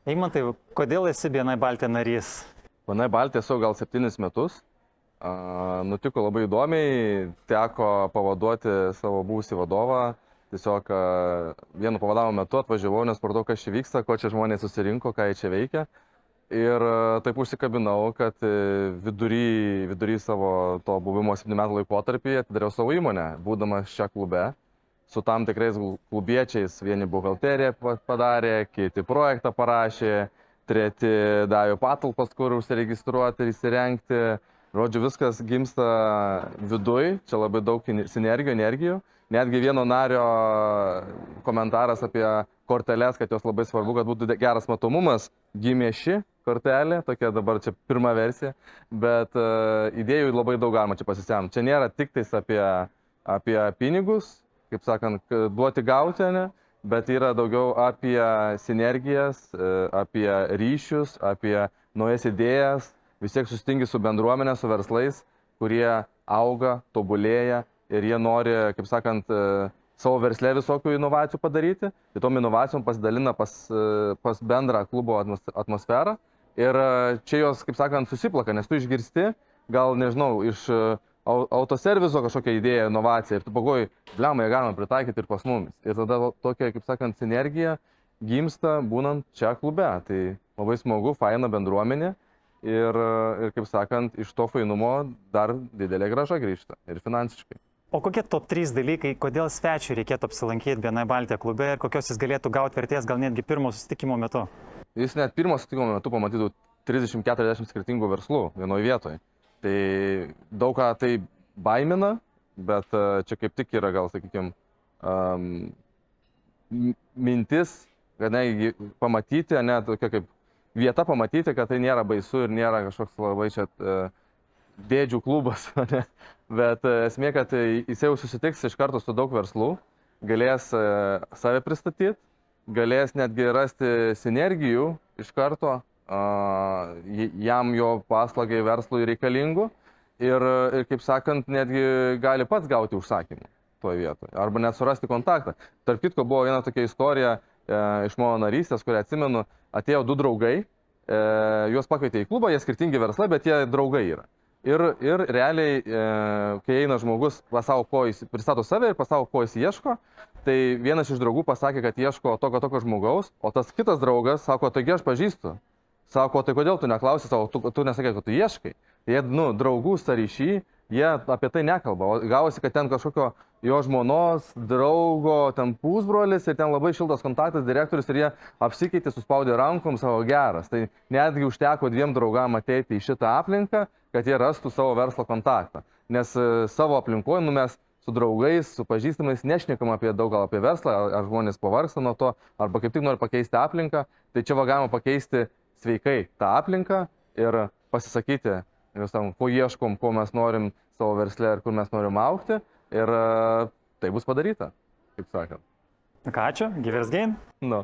Eimantai, kodėl esi BNI Baltija narys? BNI Baltija esu gal 7 metus. Nutiko labai įdomiai, teko pavaduoti savo buvusį vadovą. Tiesiog vienu pavadavimo metu atvažiavau, nes supratau, kas čia vyksta, ko čia žmonės susirinko, ką jie čia veikia. Ir taip užsikabinau, kad vidury savo to buvimo 7 metų laikotarpyje atidariau savo įmonę, būdamas čia klube. Su tam tikrais klubiečiais, vieni buhalteriją padarė, kiti projektą parašė, treti davė patalpas, kur užsiregistruoti ir įsirengti. Žodžiu, viskas gimsta viduj, čia labai daug sinergijų, energijų. Netgi vieno nario komentaras apie korteles, kad jos labai svarbu, kad būtų geras matomumas, gimė ši kortelė, tokia dabar čia pirma versija, bet idėjų labai daug galima čia pasisemti. Čia nėra tik tais apie pinigus, kaip sakant, duoti gauti, ne? Bet yra daugiau apie sinergijas, apie ryšius, apie naujas idėjas. Vis tiek susitinki su bendruomenė, su verslais, kurie auga, tobulėja ir jie nori, kaip sakant, savo versle visokių inovacijų padaryti. Tai tom inovacijom pasidalina pas bendrą klubo atmosferą. Ir čia jos, kaip sakant, susiplaka, nes tu išgirsti, gal, nežinau, iš autoserviso kažkokią idėją, inovaciją ir tu pagoji, blemą, jie galima pritaikyti ir pas mumis. Ir tada tokia, kaip sakant, sinergija gimsta būnant čia klube. Tai labai smagu, faina bendruomenė ir kaip sakant, iš to fainumo dar didelė grąža grįžta ir finansiškai. O kokie top 3 dalykai, kodėl svečiui reikėtų apsilankyti BNI Baltija klube ir kokios jis galėtų gauti vertės gal netgi pirmo susitikimo metu? Jis net pirmo susitikimo metu pamatytų 30-40 skirtingų verslų vienoje vietoje. Tai daug ką tai baimina, bet čia kaip tik yra gal, sakykime, mintis, kad pamatyti, ne tokia kaip vieta pamatyti, kad tai nėra baisu ir nėra kažkoks labai čia dėdžių klubas, ne? Bet esmė, kad jis jau susitiks iš karto su daug verslų, galės save pristatyti, galės netgi rasti sinergijų iš karto, jam jo paslaugai verslui reikalingų ir kaip sakant, netgi gali pats gauti užsakymą toje vietoje arba net surasti kontaktą. Tarp kitko buvo viena tokia istorija iš mano narystės, kurią atsimenu, atėjo 2 draugai, juos pakvietė į klubą, jie skirtingi verslai, bet jie draugai yra. Ir realiai, kai eina žmogus, pristato save ir pasako, ko jis ieško, tai vienas iš draugų pasakė, kad ieško tokio žmogaus, o tas kitas draugas sako, taigi aš pažįstu. Sako, tai kodėl tu neklausi savo, tu nesakai, kad tu ieškai. Jie, draugų sąryšį, jie apie tai nekalba. O gavosi, kad ten kažkokio jo žmonos, draugo, ten pusbrolis ir ten labai šiltas kontaktas, direktorius ir jie apsikeitė, suspaudė rankom, savo geras. Tai netgi užteko 2 draugam ateiti į šitą aplinką, kad jie rastų savo verslo kontaktą. Nes savo aplinkoje mes su draugais, su pažįstamais nešnekam daug gal apie verslą, ar žmonės pavargsta nuo to, arba kaip tik nori pakeisti aplinką. Tai čia galima pakeisti sveikai tą aplinką ir pasisakyti, ko ieškom, ko mes norim savo versle ir kur mes norim augti. Ir tai bus padaryta, kaip sakant. Ką, ačiū, gyvers gain. Nu.